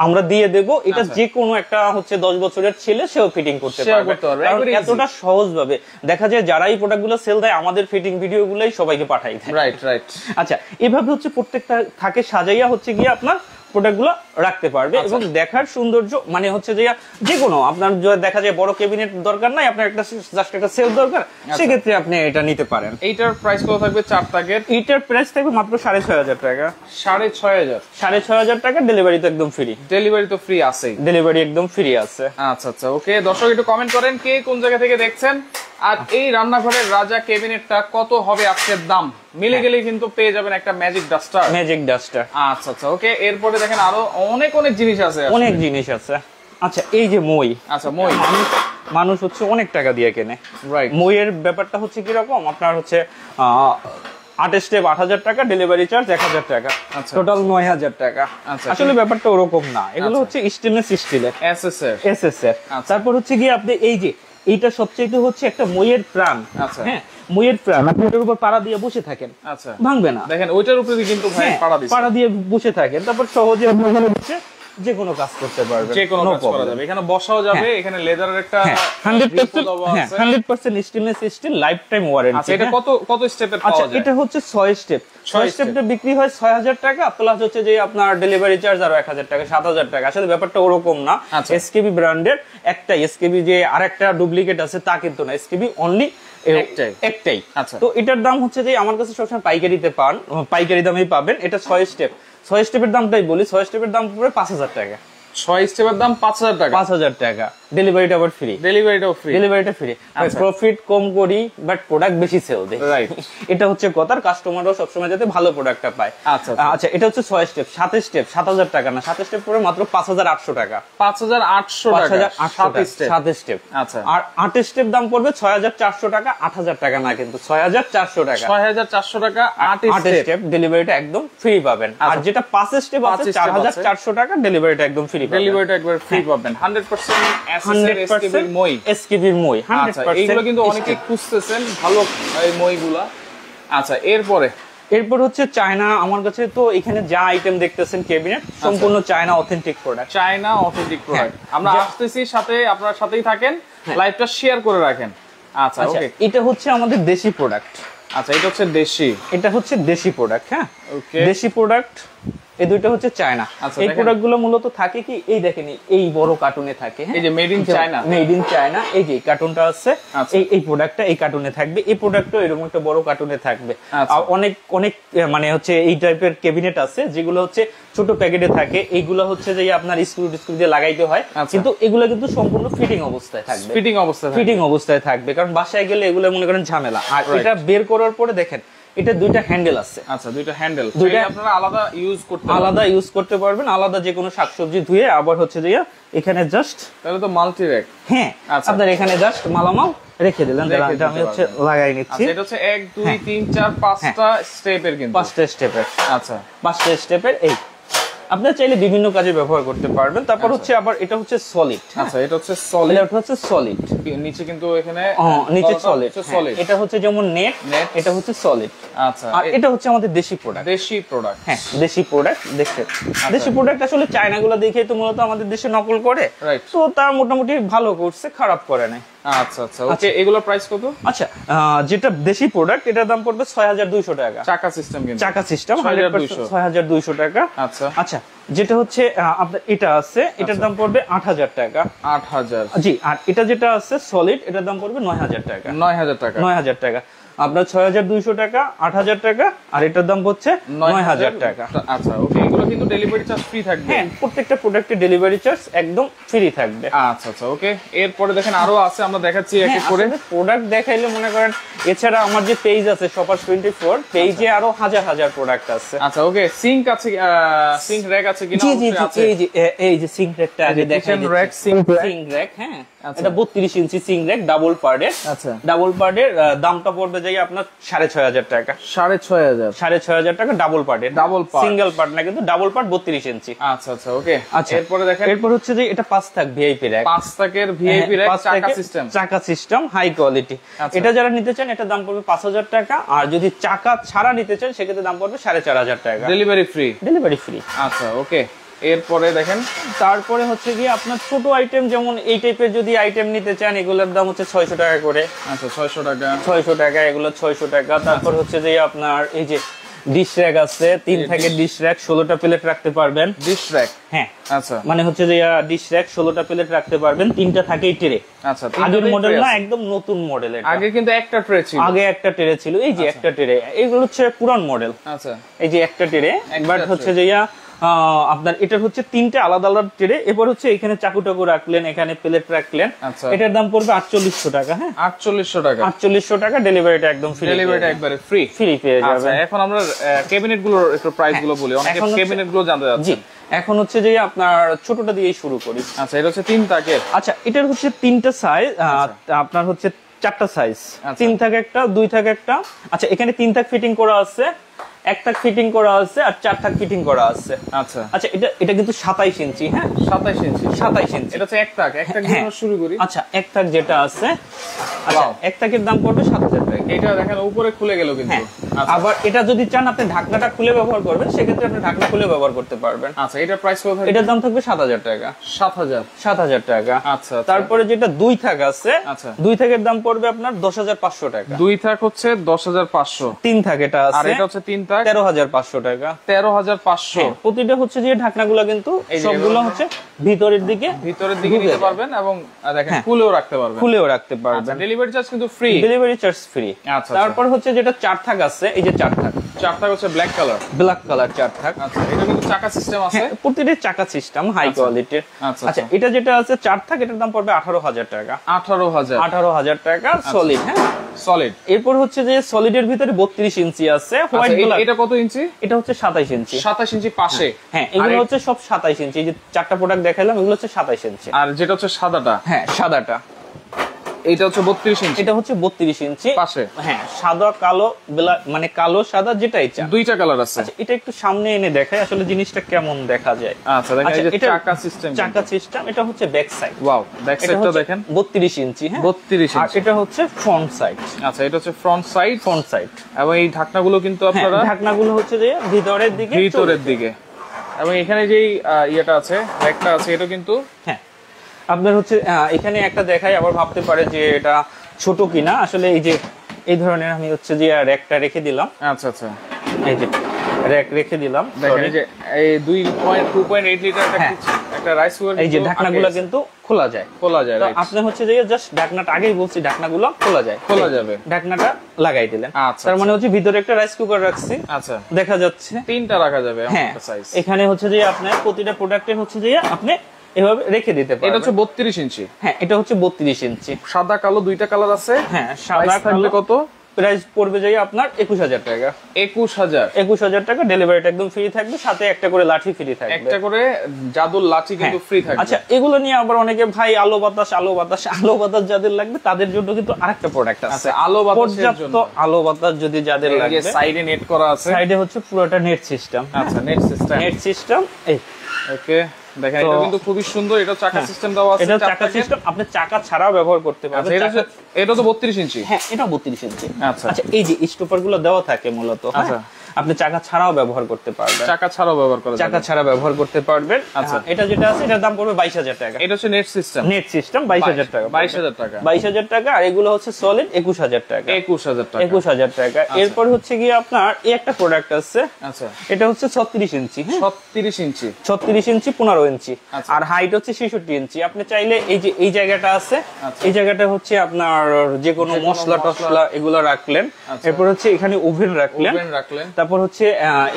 আমরা দিয়ে দেব। এটা যে কোনো একটা হচ্ছে 10 বছরের ছেলে সেও ফিটিং করতে পারবে। কারণ এতটা সহজ ভাবে দেখা যায় যারা এই প্রোডাক্টগুলো সেল দেয়, আমাদের ফিটিং ভিডিওগুলোই সবাইকে পাঠাই দেয়। রাইট। আচ্ছা, এভাবে হচ্ছে প্রত্যেকটা থাকে সাজাইয়া হচ্ছে গিয়ে আপনার প্রোডাক্টগুলো রাখতে পারবে। এবং দেখার সৌন্দর্য মানে হচ্ছে যে কোনো আপনার দেখা যায় বড় ক্যাবিনেট দরকার নাই, আপনার একটা জাস্ট একটা সেলফ দরকার, সেক্ষেত্রে আপনি এটা নিতে পারেন। এইটার প্রাইস কত থাকবে? 4 টাকার। এইটার প্রাইস থাকবে মাত্র 6500 টাকা। 6500 টাকা। ডেলিভারি তো একদম ফ্রি। ডেলিভারি তো ফ্রি আছে। ডেলিভারি একদম ফ্রি আছে। আচ্ছা আচ্ছা ওকে, দর্শক একটু কমেন্ট করেন কে কোন জায়গা থেকে দেখছেন, আর এই রান্নাঘরের রাজা ক্যাবিনেটটা কত হবে আজকের দাম। মিলে গেলে কিন্তু পেয়ে যাবেন একটা ম্যাজিক ডাস্টার। আচ্ছা আচ্ছা ওকে। এরপরে দেখেন আরো অনেক জিনিস আছে, অনেক জিনিস আছে। আচ্ছা, এই যে মই। আচ্ছা, মই মানুষ হচ্ছে অনেক টাকা দিয়ে কেনে। রাইট, মইয়ের ব্যাপারটা হচ্ছে কিরকম, আপনার হচ্ছে 8 স্টেপ 8000 টাকা, ডেলিভারি চার্জ 1000 টাকা, টোটাল 9000 টাকা। আসলে ব্যাপারটা ওরকম না, এগুলো হচ্ছে স্টেনলেস স্টিলের এসএস এর। তারপর হচ্ছে গিয়ে আপনি এই যে এইটা সবচেয়ে হচ্ছে একটা মইয়ের প্রাণ। হ্যাঁ, মইয়ের প্রাণ। আপনি ওটার উপর পাড়া দিয়ে বসে থাকেন, ভাঙবে না। দেখেন ওইটার উপরে কিন্তু ভাই পাড়া দিয়ে বসে থাকেন, তারপর সহজে আপনি এখানে বসে যে কোনো কাজ করতে পারবেন, যে কোনো কাজ করা যাবে। এখানে বসাও যাবে, এখানে লেদারের একটা 100% stainless steel life time warranty. আচ্ছা, এটা কত স্টেপের পাওয়া যায়? আচ্ছা, এটা হচ্ছে 6 স্টেপ। 6 স্টেপটা বিক্রি হয় 6000 টাকা, প্লাস হচ্ছে যে আপনার ডেলিভারি চার্জ আরো 1000 টাকা, 7000 টাকা। আসলে ব্যাপারটা ওরকম না। এসকেবি ব্র্যান্ডের একটা এসকেবি যে আরেকটা ডুপ্লিকেট আছে তা কিন্তু না, এসকেবি অনলি একটাই। তো এটার দাম হচ্ছে যে আমার কাছে সবসময় পাইকারি দামেই পাবেন। এটা 6 স্টেপ। 6 স্টেপের দামটাই বলি, 6 স্টেপের দাম পড়বে 5000 টাকা। 6 স্টেপের দাম 5000 টাকা। 5000 টাকা। ডেলিভারিটা আবার ফ্রি। ডেলিভারিটা ফ্রি। প্রফিট কম করি, বাট প্রোডাক্ট বেশি সেল দেই। রাইট, এটা হচ্ছে কথার। কাস্টমারও সবসময় যাতে ভালো প্রোডাক্টটা পায়। আচ্ছা, এটা হচ্ছে 6 স্টেপ। 7 স্টেপ 7000 টাকা না, 7 স্টেপ পড়ে মাত্র 5800 টাকা। 5800 টাকা 7 স্টেপ। আচ্ছা, আর 8 স্টেপ দাম পড়বে 6400 টাকা। 8000 টাকা না, কিন্তু 6400 টাকা। 6400 টাকা 8 স্টেপ। ডেলিভারিটা একদম ফ্রি পাবেন। আর যেটা 5 স্টেপ আছে 4400 টাকা, ডেলিভারিটা একদম ফ্রি পাবেন। ডেলিভারিটা একবার ফ্রি পাবেন। 100% এসএসআর এসকেবির মই, এসকেবির মই 100%। এইগুলো কিন্তু অনেকে খুঁজতেছেন ভালো এই মইগুলা। আচ্ছা, এরপর হচ্ছে চায়না। আমার কাছে তো এখানে যা আইটেম দেখতেছেন ক্যাবিনেট সম্পূর্ণ China authentic product. China authentic product. আমরা আসতেছি, সাথে আপনারা সাথেই থাকেন, লাইভটা শেয়ার করে রাখেন। আচ্ছা ওকে, এটা হচ্ছে আমাদের দেশি প্রোডাক্ট। আচ্ছা, এটা হচ্ছে দেশি প্রোডাক্ট। হ্যাঁ, ওকে, দেশি প্রোডাক্ট। এই দুইটা হচ্ছে চায়না। এই প্রোডাক্টগুলো মূলত থাকে কি, এই দেখেন এই বড় কার্টুনে থাকে। এই যে মেড ইন চায়না, এই যে কার্টুনটা আছে, এই প্রোডাক্টটা এই কার্টুনে থাকবে। এই প্রোডাক্টও এরকম একটা বড় কার্টুনে থাকবে। অনেক মানে হচ্ছে এই টাইপের ক্যাবিনেট আছে যেগুলো হচ্ছে ছোট প্যাকেটে থাকে। এইগুলো হচ্ছে যে আপনার স্ক্রু দিয়ে লাগাইতে হয়, কিন্তু এগুলো কিন্তু সম্পূর্ণ ফিটিং অবস্থায় থাকবে, কারণ বাসায় গেলে এগুলো মনে করেন ঝামেলা। আর এটা বের করার পরে দেখেন এটা দুইটা হ্যান্ডেল আছে। আচ্ছা, দুইটা আপনারা আলাদা ইউজ করতে পারবেন, আলাদা যে কোনো শাকসবজি ধুয়ে। আবার হচ্ছে যে এখানে জাস্ট, তাহলে তো মাল্টি র্যাক। হ্যাঁ, আপনার এখানে জাস্ট মালামাল রেখে দিলেন। এটা আমি হচ্ছে লাগাই নিচ্ছি। এটা হচ্ছে 1 2 3 4 5টা স্টেপের, কিন্তু 5টা স্টেপের। আচ্ছা, 5টা স্টেপের। এই আপনারা চাইলে বিভিন্ন কাজে ব্যবহার করতে পারবেন। তারপর হচ্ছে আবার এটা হচ্ছে সলিড। আচ্ছা, এটা হচ্ছে সলিড। নিচে কিন্তু এখানে নিচে সলিড। এটা হচ্ছে যেমন নেট, এটা হচ্ছে সলিড। আচ্ছা, আর এটা হচ্ছে আমাদের দেশি প্রোডাক্ট। হ্যাঁ, দেশি প্রোডাক্ট। দেখেন দেশি প্রোডাক্ট আসলে চায়নাগুলো দেখেই তো মূলত আমাদের দেশে নকল করে, তো তার মোটামুটি ভালো করছে, খারাপ করে নাই। আচ্ছা ওকে, এগুলোর প্রাইস কত? আচ্ছা, যেটা দেশি প্রোডাক্ট এটার দাম পড়বে 6200 টাকা। চাকা সিস্টেম 6200 টাকা। আচ্ছা, যেটা হচ্ছে আপনার এটা আছে, এটার দাম পড়বে 8000 টাকা। 8000, জি। আর এটা যেটা আছে সলিড, এটার দাম পড়বে 9000 টাকা। 9000 টাকা। আপনার 6200 টাকা, 8000 টাকা, আর এটার দাম হচ্ছে 9000 টাকা। আচ্ছা ওকে, এগুলো কিন্তু ডেলিভারি চার্জ ফ্রি থাকবে। হ্যাঁ, প্রত্যেকটা প্রোডাক্টের ডেলিভারি চার্জ একদম ফ্রি থাকবে। আচ্ছা ওকে, এরপরে দেখেন আরো আছে, আমরা দেখাচ্ছি এক এক করে। প্রোডাক্ট দেখাইলে মনে করেন, এছাড়া আমার যে পেজ আছে শপার্স 24 পেজে আরো হাজার প্রোডাক্ট আছে। আচ্ছা ওকে, সিঙ্ক আছে, সিঙ্ক র‍্যাক আছে কিনা? জি, এই যে সিঙ্ক র‍্যাকটা আগে দেখাই দিচ্ছি। সিঙ্ক র‍্যাক, হ্যাঁ, এটা 32 ইঞ্চি সিঙ্ক র‍্যাক, ডাবল পার্টের। আচ্ছা, ডাবল পার্টের দামটা পড়বে যাই আপনার 6500 টাকা। 6500 টাকা ডাবল পার্টের। সিঙ্গেল পার্ট না, কিন্তু ডাবল পার্ট 32 ইঞ্চি। আচ্ছা ওকে, এরপরে দেখেন, এরপর হচ্ছে যে এটা 5 থাক ভিআইপি র‍্যাক। 5 থাকের ভিআইপি র‍্যাক, চাকা সিস্টেম, হাই কোয়ালিটি। এটা যারা নিতে চান এটার দাম পড়বে 5000 টাকা। আর যদি চাকা ছাড়া নিতে চান সেক্ষেত্রে দাম পড়বে 4500 টাকা। Delivery free. আচ্ছা ওকে, এরপরে দেখেন, তারপরে হচ্ছে গিয়ে আপনার ছোট আইটেম, যেমন এই টাইপের যদি আইটেম নিতে চান এগুলোর দাম হচ্ছে 600 টাকা করে। আচ্ছা, 600 টাকা, এগুলো 600 টাকা। তারপর হচ্ছে যে আপনার এই যে ডিশ র‍্যাক আছে, 3 থেকে ডিশ র‍্যাক, 16টা প্লেট রাখতে পারবেন। ডিশ র‍্যাক, হ্যাঁ। আচ্ছা, মানে হচ্ছে যে ডিশ র‍্যাক 16টা প্লেট রাখতে পারবেন। 3টা থাকেই ট্রে। আচ্ছা, আগের মডেল না, একদম নতুন মডেল। আগে কিন্তু একটা ট্রে ছিল। ট্রে ছিল, এই যে একটা ট্রে। এইগুলো হচ্ছে পুরান মডেল। আচ্ছা, এই যে একটা ট্রে। একবার হচ্ছে যে আপনার এটার হচ্ছে 3টে আলাদা ট্রে। এরপর হচ্ছে এখানে চাকু রাখলেন, এখানে প্লেট রাখলেন। এটার দাম পড়বে 4800 টাকা। হ্যাঁ, 4800 টাকা। ডেলিভারিটা একদম ফ্রি। ডেলিভারিটা একবারে ফ্রি পেয়ে যাবেন। এখন আমরা ক্যাবিনেট গুলোর একটু প্রাইস গুলো বলি, অনেকে ক্যাবিনেট গুলো জানতে চাচ্ছে। জি, এখন হচ্ছে যে আপনার ছোটটা দিয়েই শুরু করি। আচ্ছা, এটা হচ্ছে 3 তাকের। আচ্ছা, এটার হচ্ছে 3টা সাইজ, আপনার হচ্ছে 4টা সাইজ। 3 থাকে একটা, 2 থাকে একটা। আচ্ছা, এখানে 3 থাক ফিটিং করা আছে, 1 থাক ফিটিং করা আছে, আর 4 থাক ফিটিং করা আছে। আচ্ছা, এটা কিন্তু 27 ইঞ্চি। হ্যাঁ, 27 ইঞ্চি। এটা হচ্ছে 1 থাক দিয়ে শুরু করি। আচ্ছা, 1 থাক যেটা আছে, আচ্ছা 1 থাকের দাম পড়বে 7000 টাকা। এটা দেখেন উপরে খুলে গেল কিন্তু। আবার এটা যদি চান আপনি ঢাকনাটা খুলে ব্যবহার করবেন, সেক্ষেত্রে আপনি ঢাকনা খুলে ব্যবহার করতে পারবেন। আচ্ছা, এটার প্রাইস কত থাকবে? এটার দাম থাকবে 7000 টাকা। 7000 টাকা। আচ্ছা, তারপরে যেটা 2 থাক আছে, 2 থাকের দাম পড়বে আপনার 10500 টাকা। 2 থাক হচ্ছে 10500। 3 থাক এটা আছে, আর এটা হচ্ছে 3 থাক 13500 টাকা। 13500। প্রতিটা হচ্ছে যে ঢাকনাগুলো কিন্তু সবগুলো হচ্ছে ভিতরের দিকে নিতে পারবেন, এবং দেখেন খুলেও রাখতে পারবেন। ডেলিভারি চার্জ কিন্তু ফ্রি। আচ্ছা, তারপর হচ্ছে যেটা 4 থাক আছে, এই যে 4 থাক হচ্ছে ব্ল্যাক কালার 4 থাক। আচ্ছা, এটা কিন্তু চাকা সিস্টেম আছে। প্রতিটা চাকা সিস্টেম হাই কোয়ালিটির। আচ্ছা, এটা যেটা আছে 4 থাক, এটার দাম পড়বে 18000 টাকা। 18000 টাকা সলিড। হ্যাঁ, সলিড। এরপর হচ্ছে যে সলিডের ভিতরে 32 ইঞ্চি আছে, হোয়াইট ব্ল্যাক। এটা কত ইঞ্চি? এটা হচ্ছে 27 ইঞ্চি। 27 ইঞ্চি পাশে। হ্যাঁ, এগুলো হচ্ছে সব 27 ইঞ্চি। এই যে 4টা প্রোডাক্ট দেখাইলাম, এগুলো হচ্ছে 27 ইঞ্চি। আর যেটা হচ্ছে সাদাটা, হ্যাঁ সাদাটা, এইটা হচ্ছে 32 ইঞ্চি, এটা হচ্ছে 32 ইঞ্চি পাশে হ্যাঁ সাদা কালো মানে কালো সাদা যেটাই চান, দুইটা কালার আছে। আচ্ছা এটা একটু সামনে এনে দেখাই আসলে জিনিসটা কেমন দেখা যায়। আচ্ছা দেখেন এই যে চাকা সিস্টেম, চাকা সিস্টেম, এটা হচ্ছে ব্যাক সাইড। ওয়াও, ব্যাক সাইডটা দেখেন 32 ইঞ্চি, হ্যাঁ 32 ইঞ্চি। আর এটা হচ্ছে ফ্রন্ট সাইড। আচ্ছা এটা হচ্ছে ফ্রন্ট সাইড, ফ্রন্ট সাইড এবং এই ঢাকনাগুলো কিন্তু আপনারা ঢাকনাগুলো হচ্ছে যে ভিতরের দিকে এবং এখানে যেই ইয়েটা আছে র্যাকটা আছে এটা কিন্তু হ্যাঁ আপনার হচ্ছে এখানে একটা দেখাই, আবার ভাবতে পারে যে এটা ছোট কিনা, আসলে এই যে এই ধরনের আমি হচ্ছে যে র্যাকটা রেখে দিলাম। আচ্ছা আচ্ছা এই যে র্যাক রেখে দিলাম, দেখেন এই যে এই 2.8 লিটার একটা রাইস কুকার, এই যে ঢাকনাগুলো কিন্তু খোলা যায় তো আপনি হচ্ছে যে জাস্ট ঢাকনাটা আগেই বলছি ঢাকনাগুলো খোলা যাবে, ঢাকনাটা লাগাই দিলেন। আচ্ছা তার মানে হচ্ছে ভিতরে একটা রাইস কুকার রাখছি, আচ্ছা দেখা যাচ্ছে তিনটা রাখা যাবে হ্যাঁ সাইজ। এখানে হচ্ছে যে আপনার প্রতিটা প্রোডাক্টে হচ্ছে যে আপনি এভাবে রেখে দিতে পারবেন। এটা হচ্ছে 32 ইঞ্চি, হ্যাঁ এটা হচ্ছে 32 ইঞ্চি, সাদা কালো দুইটা কালার আছে। হ্যাঁ সাদা কালো কত প্রাইস পড়বে যাই আপনার 21000 টাকা। 21000 টাকা, ডেলিভারিটা একদম ফ্রি থাকবে, সাথে একটা করে লাঠি ফ্রি থাকবে, একটা করে জাদুর লাঠি কিন্তু ফ্রি থাকবে। আচ্ছা এগুলো নিয়ে আবার অনেকে ভাই আলো বাতাস যাদের লাগবে তাদের জন্য কিন্তু আরেকটা প্রোডাক্ট আছে, আলো বাতাসের পর্যাপ্ত আলো বাতাস যদি যাদের লাগবে, সাইডে নেট করা আছে, সাইডে হচ্ছে পুরোটা নেট সিস্টেম। আচ্ছা নেট সিস্টেম এই ওকে দেখেন এটা কিন্তু খুবই সুন্দর, এটা চাকা সিস্টেম দেওয়া আছে, এটা চাকা সিস্টেম, আপনি চাকা ছাড়াও ব্যবহার করতে পারবেন। এটা তো 32 ইঞ্চি, হ্যাঁ এটা 32 ইঞ্চি। আচ্ছা আচ্ছা এই যে স্টপার গুলো দেওয়া থাকে মূলত, আচ্ছা আপনি চাকা ছাড়াও ব্যবহার করতে পারবেন, চাকা ছাড়াও ব্যবহার করতে পারবেন। আচ্ছা এটা যেটা আছে এটার দাম পড়বে 22000 টাকা। এটা হচ্ছে নেট সিস্টেম 22000 টাকা, 22000 টাকা। আর এগুলো হচ্ছে সলিড 21000 টাকা, 21000 টাকা। এরপর হচ্ছে কি আপনার এই একটা প্রোডাক্ট আছে, আচ্ছা এটা হচ্ছে 36 ইঞ্চি, 36 ইঞ্চি 15 ইঞ্চি, আর হাইট হচ্ছে 66 ইঞ্চি। আপনি চাইলে এই যে এই জায়গাটা আছে, এই জায়গাটা হচ্ছে আপনার যে কোনো মশলা টসলা এগুলো রাখলেন, এরপর হচ্ছে এখানে ওভেন রাখলেন, তারপর হচ্ছে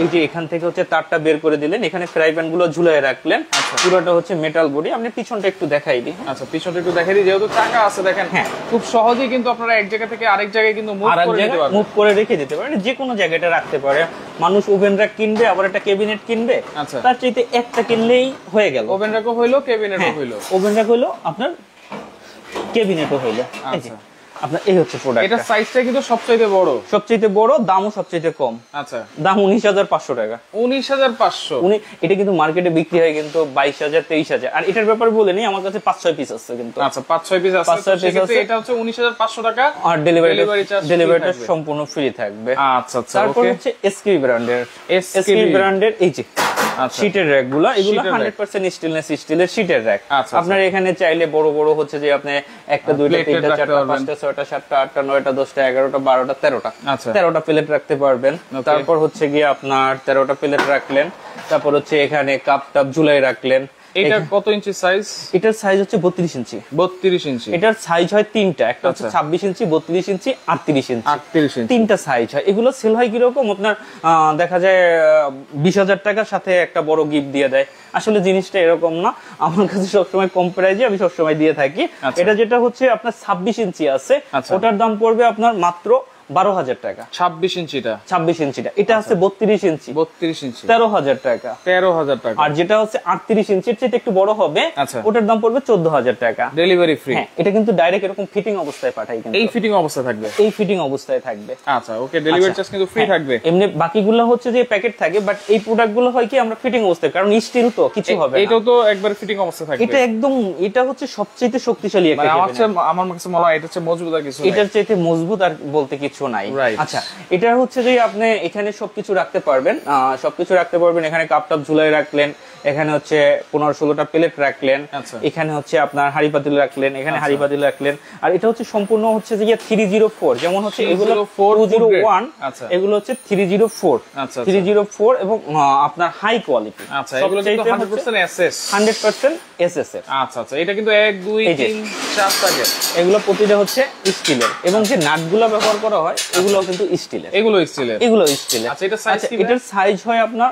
এই যে এখান থেকে হচ্ছে তারটা বের করে দিলেন, এখানে ফ্রাই প্যান গুলো ঝুলিয়ে রাখলেন, পুরোটা হচ্ছে মেটাল বডি। আপনি পিছনটা একটু দেখাই দিই। আচ্ছা পিছনটা একটু দেখাই দিই, যেহেতু চাকা আছে দেখেন খুব সহজেই কিন্তু আপনারা এক জায়গা থেকে আরেক জায়গায় কিন্তু মুভ করে রেখে দিতে পারেন, যে কোনো জায়গাটা রাখতে পারে মানুষ। ওভেন র্যাক কিনবে, আবার একটা ক্যাবিনেট কিনবে, তার চাইতে একটা কিনলেই হয়ে গেল। ওভেন র্যাকও হইলো, ক্যাবিনেটও হইলো, ওভেন র্যাক হইলো আপনার, ক্যাবিনেটও হইলো। আচ্ছা আপনার এই হচ্ছে প্রোডাক্ট, এটা সাইজটা কিন্তু সবচেয়ে বড়, দামও সবচেয়ে কম। আচ্ছা দাম 19500 টাকা। 19500 এটা কিন্তু মার্কেটে বিক্রি হয় কিন্তু 22000 23000। আর এটার ব্যাপারে বলে নেই, আমার কাছে 5-6 পিস আছে কিন্তু। আচ্ছা 5-6 পিস আছে, এটা হচ্ছে 19500 টাকা, আর ডেলিভারিটা সম্পূর্ণ ফ্রি থাকবে। আচ্ছা আচ্ছা তারপর হচ্ছে এসকেবি ব্র্যান্ডের এই যে শীটের র্যাক গুলো, এগুলো 100% স্টিলের শীটের র্যাক। আপনার এখানে চাইলে বড় বড় হচ্ছে যে আপনি একটা দুইটা তিনটা চারটা পাঁচটা ছয়টা সাতটা আটটা নয়টা 10টা 11টা 12টা 13টা 13টা প্লেট রাখতে পারবেন। তারপর হচ্ছে গিয়ে আপনার 13টা প্লেট রাখলেন, তারপর হচ্ছে এখানে কাপ টাপ ঝুলাই রাখলেন। এটা কত ইঞ্চি সাইজ? এটার সাইজ হচ্ছে 32 ইঞ্চি। এটার সাইজ হয় তিনটা, একটা হচ্ছে 26 ইঞ্চি, 32 ইঞ্চি, 38 ইঞ্চি। তিনটা সাইজ হয়। এগুলো সেল হয় কিরকম, আপনার দেখা যায় 20000 টাকার সাথে একটা বড় গিফট দিয়ে দেয়। আসলে জিনিসটা এরকম না, আমার কাছে সবসময় কম প্রাইজে আমি সবসময় দিয়ে থাকি। এটা যেটা হচ্ছে আপনার 26 ইঞ্চি আছে, ওটার দাম পড়বে আপনার মাত্র 12000 টাকা। 26 ইঞ্চিটা এটা আছে 32 ইঞ্চি 13000 টাকা। আর যেটা হচ্ছে 38 ইঞ্চির চেয়ে একটু বড় হবে, ওটার দাম পড়বে 14000 টাকা, ডেলিভারি ফ্রি। এটা কিন্তু ডাইরেক্ট এরকম ফিটিং অবস্থায় পাঠাই, কিন্তু এই ফিটিং অবস্থায় থাকবে। আচ্ছা ওকে, ডেলিভারি চার্জ কিন্তু ফ্রি থাকবে। এমনি বাকিগুলো হচ্ছে যে প্যাকেট থাকে, বাট এই প্রোডাক্টগুলো হয় কি আমরা ফিটিং অবস্থায়, কারণ স্টিল তো কিছু হবে না। এটাও তো একবার ফিটিং অবস্থায় থাকবে। এটা একদম, এটা হচ্ছে সবচেয়ে শক্তিশালী একটা, আমার কাছে মনে হয় এটা হচ্ছে মজবুত আর কিছু না, এটার চাইতে মজবুত আর বলতে কিছু নাই। আচ্ছা এটা হচ্ছে যে আপনি এখানে সবকিছু রাখতে পারবেন, এখানে কাপ টাপ ঝুলাই রাখলেন, এখানে হচ্ছে 15-16টা প্লেট রাখলেন, এখানে হচ্ছে আপনার হাঁড়ি পাতিল রাখলেন, এখানে হাঁড়ি পাতিল রাখলেন। আর এটা হচ্ছে সম্পূর্ণ হচ্ছে যে 304, যেমন হচ্ছে এগুলো 201, এগুলো হচ্ছে 304 এবং আপনার হাই কোয়ালিটি। আচ্ছা এগুলো কিন্তু 100% এসএস 100% এসএস এর। আচ্ছা আচ্ছা এটা কিন্তু 1 2 3 4 থাকে, এগুলো প্রতিটা হচ্ছে স্টিলের, এবং যে নাটগুলো ব্যবহার করা হয় এগুলো কিন্তু স্টিলের, এগুলো স্টিলের। আচ্ছা এটা সাইজ কি? এটার সাইজ হয় আপনার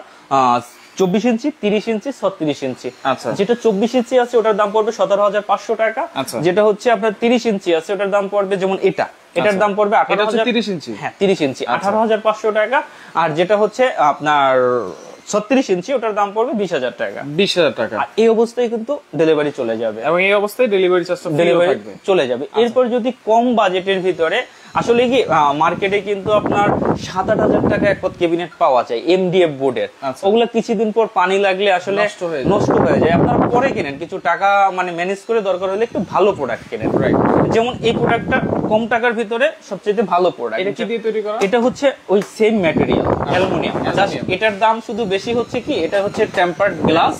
24 ইঞ্চি, 30 ইঞ্চি, 36 ইঞ্চি। আচ্ছা যেটা 24 ইঞ্চি আছে ওটার দাম পড়বে 17500 টাকা। যেটা হচ্ছে আপনার 30 ইঞ্চি আছে ওটার দাম পড়বে, যেমন এটার দাম পড়বে 18000। 30 ইঞ্চি, হ্যাঁ 30 ইঞ্চি 18500 টাকা। আর যেটা হচ্ছে আপনার 36 ইঞ্চি, ওটার দাম পড়বে 20,000 টাকা। 20,000 টাকা। এই অবস্থায় কিন্তু ডেলিভারি চলে যাবে, এবং এই অবস্থায় ডেলিভারি চার্জটা ডেলিভারি চলে যাবে। এরপর যদি কম বাজেটের ভিতরে, আসলে কি মার্কেটে কিন্তু আপনার 7-8 হাজার টাকা এক পদ ক্যাবিনেট পাওয়া যায় এমডিএফ বোর্ডের, ওগুলা কিছুদিন পর পানি লাগলে আসলে নষ্ট হয়ে যায়, আপনারা পরে কিনেন, কিছু টাকা মানে ম্যানেজ করে দরকার হলে একটু ভালো প্রোডাক্ট কিনেন। যেমন এই প্রোডাক্টটা কম টাকার ভিতরে সবচেয়ে ভালো প্রোডাক্ট। এটা কি দিয়ে তৈরি করা? এটা হচ্ছে ওই সেম ম্যাটেরিয়াল, অ্যালুমিনিয়াম। এটার দাম শুধু বেশি হচ্ছে কি, এটা হচ্ছে টেম্পারড গ্লাস,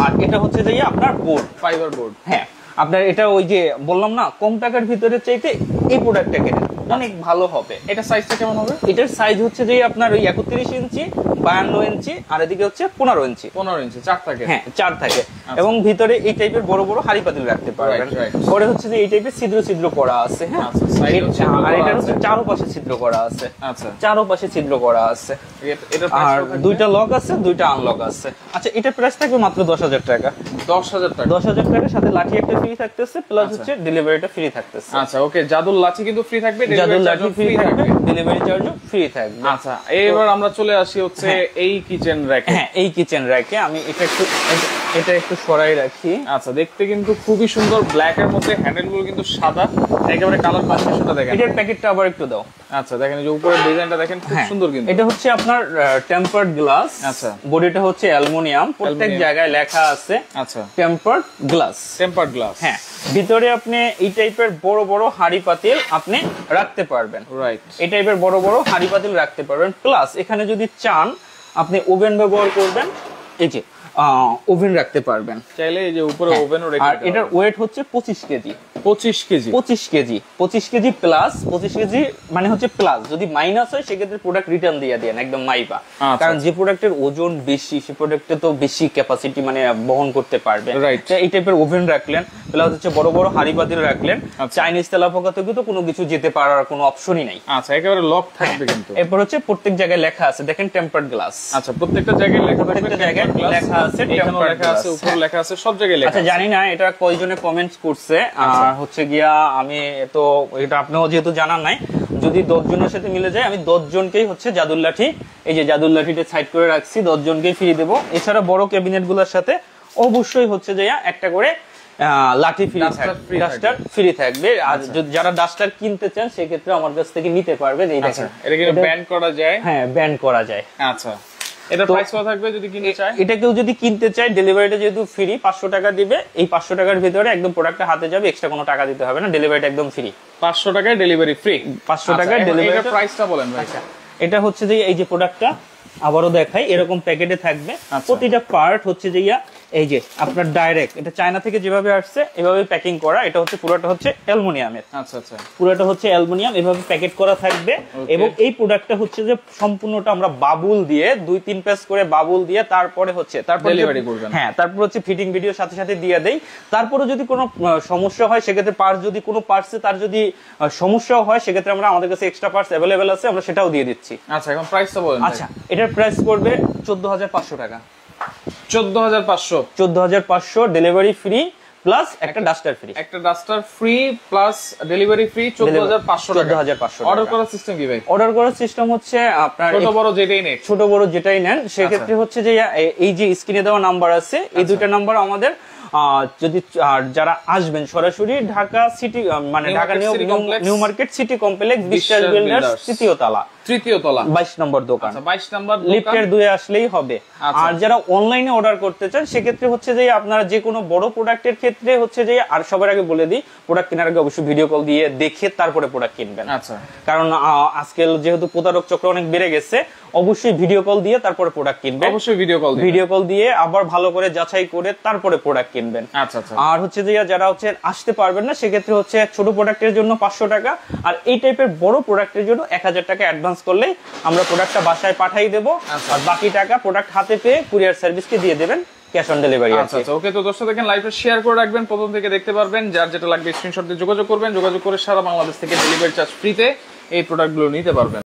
আর এটা হচ্ছে যে আপনার বোর্ড, ফাইবার বোর্ড। হ্যাঁ, আপনার এটা ওই যে বললাম না, কম টাকার ভিতরে চাইতে এই প্রোডাক্টটা কেনেন, অনেক ভালো হবে। এটা সাইজটা কেমন হবে? এটার সাইজ হচ্ছে যে আপনার ওই 31 ইঞ্চি, 52 ইঞ্চি, আর এদিকে হচ্ছে 15 ইঞ্চি। 15 ইঞ্চি, 4 থাকে। হ্যাঁ, 4 থাকে। এবং ভিতরে এই টাইপের বড় বড় হাড়ি পাতিল রাখতে পারবেন। পরে হচ্ছে যে এই টাইপের ছিদ্র ছিদ্র করা আছে। হ্যাঁ, আর এটা হচ্ছে চারপাশে ছিদ্র করা আছে। আচ্ছা, চারপাশে ছিদ্র করা আছে। আর দুইটা লক আছে, দুইটা আনলক আছে। আচ্ছা, এটার প্রাইস থাকবে মাত্র 10,000 টাকা। 10,000 টাকা। 10,000 টাকার সাথে লাঠি একটা ফ্রি থাকতেছে, প্লাস হচ্ছে ডেলিভারিটা ফ্রি থাকতেছে। আচ্ছা, ওকে, জাদুর লাঠি কিন্তু ফ্রি থাকবে, জাদুর লাঠি ফ্রি থাকবে, ডেলিভারি চার্জও ফ্রি থাকবে। আচ্ছা, এবার আমরা চলে আসি হচ্ছে এই কিচেন র‍্যাকে। হ্যাঁ, এই কিচেন র‍্যাকে আমি এটা একটু সরাই রাখি। আচ্ছা, দেখতে কিন্তু খুবই সুন্দর, ব্ল্যাক এর মধ্যে হ্যান্ডেলগুলো কিন্তু সাদা, একেবারে কালার কম্বিনেশনটা দেখেন। এটার প্যাকেটটা আবার একটু দাও। আচ্ছা, দেখেন এই যে উপরের ডিজাইনটা দেখেন, খুব সুন্দর কিন্তু। এটা হচ্ছে আপনার টেম্পারড গ্লাস। আচ্ছা, বডিটা হচ্ছে অ্যালুমিনিয়াম, প্রত্যেক জায়গায় লেখা আছে। আচ্ছা, টেম্পারড গ্লাস, টেম্পারড গ্লাস। হ্যাঁ, ভিতরে আপনি এই টাইপের বড় বড় হাঁড়ি পাতিল আপনি রাখতে পারবেন। রাইট, এই টাইপের বড় বড় হাঁড়ি পাতিল রাখতে পারবেন। প্লাস এখানে যদি চান আপনি ওভেন ব্যবহার করবেন, এই যে ওভেন রাখতে পারবেন চাইলে, এই যে উপরে ওভেনও রেখে। আর এটার ওয়েট হচ্ছে 25 KG. 25 KG, 25 KG, 25 KG plus, 25 KG মানে হচ্ছে প্লাস। যদি মাইনাস হয় সেক্ষেত্রে প্রোডাক্ট রিটার্ন দিয়ে দেন, একদম মাইপা। কারণ যে প্রোডাক্টের ওজন বেশি সে প্রোডাক্টে তো বেশি ক্যাপাসিটি মানে বহন করতে পারবে। রাইট, এই টাইপের ওভেন রাখলেন, প্লাস হচ্ছে বড় বড় হাঁড়ি পাতিল রাখলেন। চাইনিজ তেলাপোকা থেকে তো কোনো কিছু যেতে পারার কোনো অপশনই নাই। আচ্ছা, একেবারে লক থাকবে কিন্তু। এরপর হচ্ছে প্রত্যেক জায়গায় লেখা আছে, দেখেন টেম্পারড গ্লাস। আচ্ছা, প্রত্যেকটা জায়গায় লেখা থাকবে, প্রত্যেকটা জায়গায় লেখা আছে, টেম্পারড লেখা আছে, উপরে লেখা আছে, সব জায়গায় লেখা আছে। আচ্ছা, জানি না এটা কয়জনে কমেন্টস করছে, আর হচ্ছে গিয়া আমি তো এটা আপনিও যেহেতু জানার নাই, যদি 10 জনের সাথে মিলে যায় আমি 10 জনকেই হচ্ছে জাদুর লাঠি, এই যে জাদুর লাঠিটা সাইড করে রাখছি, 10 জনকেই ফ্রি দেব। এছাড়া বড় ক্যাবিনেট গুলোর সাথে অবশ্যই হচ্ছে যে একটা করে লাঠি ফ্রি থাকবে, ডাস্টার ফ্রি থাকবে। আর যারা ডাস্টার কিনতে চান সেক্ষেত্রে আমার কাছ থেকে নিতে পারবেন। এই দেখেন, এটা কিন্তু ব্যান্ড করা যায়। হ্যাঁ, ব্যান্ড করা যায়। আচ্ছা, এটা প্রাইস কত থাকবে যদি কিনতে চায়? এটা কেউ যদি কিনতে চায়, ডেলিভারিটা যেহেতু ফ্রি, 500 টাকা দিবে। এই 500 টাকার ভিতরে একদম প্রোডাক্টটা হাতে যাবে, এক্সট্রা কোনো টাকা দিতে হবে না, ডেলিভারিটা একদম ফ্রি। 500 টাকায় ডেলিভারি ফ্রি। 500 টাকায় ডেলিভারি। এটা প্রাইসটা বলেন ভাই। আচ্ছা, এটা হচ্ছে যে এই যে প্রোডাক্টটা আবারও দেখাই, এরকম প্যাকেটে থাকবে। প্রতিটা পার্ট হচ্ছে যে এই যে আপনার ডাইরেক্ট এটা চায়না থেকে যেভাবে আসছে এভাবে প্যাকিং করা। এটা হচ্ছে পুরোটা হচ্ছে অ্যালুমিনিয়ামের। আচ্ছা আচ্ছা, পুরোটা হচ্ছে অ্যালুমিনিয়াম, এভাবে প্যাকেট করা থাকবে। এবং এই প্রোডাক্টটা হচ্ছে যে সম্পূর্ণটা আমরা বাবুল দিয়ে 2-3 পিস করে বাবুল দিয়ে তারপরে হচ্ছে ডেলিভারি করবেন। হ্যাঁ, তারপর হচ্ছে ফিটিং ভিডিও সাথে সাথে দিয়ে দেই। তারপরে যদি কোনো সমস্যা হয় সেক্ষেত্রে পার্টস, যদি কোনো পার্টসে তার যদি সমস্যাও হয় সেক্ষেত্রে আমরা আমাদের কাছে এক্সট্রা পার্টস अवेलेबल আছে, আমরা সেটাও দিয়ে দিচ্ছি। আচ্ছা, এখন প্রাইসটা বলেন। আচ্ছা, এটার প্রাইস পড়বে 14,500 টাকা। 14,500, 14,500 ডেলিভারি ফ্রি প্লাস একটা ডাস্টার ফ্রি। একটা duster free plus delivery free 14,500 টাকা। 14,500। অর্ডার করার সিস্টেম কি ভাই? অর্ডার করার সিস্টেম হচ্ছে আপনার ছোট বড় যেটাই নেন, ছোট বড় যেটাই নেন সেক্ষেত্রে হচ্ছে যে এই যে স্ক্রিনে দেওয়া নাম্বার আছে, এই দুটো নাম্বার আমাদের যদি যারা আসবেন সরাসরি ঢাকা সিটি মানে Dhaka new market city complex বিশ্বাস বিল্ডার্স তৃতীয় তলা 22 নম্বর দোকান। আচ্ছা, 22 নম্বর লিফটের 2 আসলেই হবে। আর যারা অনলাইনে অর্ডার করতে চান সেক্ষেত্রে হচ্ছে যে আপনারা যে কোনো বড় প্রোডাক্টের ক্ষেত্রে হচ্ছে যে, আর সবার আগে বলে দিই, প্রোডাক্ট কেনার আগে অবশ্যই ভিডিও কল দিয়ে দেখে তারপরে প্রোডাক্ট কিনবেন। আচ্ছা, কারণ আজকাল যেহেতু প্রতারক চক্র অনেক বেড়ে গেছে, অবশ্যই ভিডিও কল দিয়ে তারপরে প্রোডাক্ট কিনবেন। অবশ্যই ভিডিও কল দিয়ে আবার ভালো করে যাচাই করে তারপরে প্রোডাক্ট কিনবেন। আচ্ছা আচ্ছা। আর হচ্ছে যে যারা হচ্ছে আসতে পারবেন না সেক্ষেত্রে হচ্ছে ছোট প্রোডাক্টের জন্য 500 টাকা, আর এই টাইপের বড় প্রোডাক্টের জন্য 1000 টাকা অ্যাডভান্স করলেই আমরা প্রোডাক্টটা বাসায় পাঠিয়ে দেব। আর বাকি টাকা প্রোডাক্ট হাতে পেয়ে কুরিয়ার সার্ভিসকে দিয়ে দেবেন, ক্যাশ অন ডেলিভারি। আচ্ছা আচ্ছা, ওকে। তো দর্শক দেখেন, লাইভটা শেয়ার করে রাখবেন, প্রথম থেকে দেখতে পারবেন। যার যেটা লাগবে স্ক্রিনশট দিয়ে যোগাযোগ করবেন, যোগাযোগ করে সারা বাংলাদেশ থেকে ডেলিভারি চার্জ ফ্রিতে এই প্রোডাক্টগুলো নিতে পারবেন।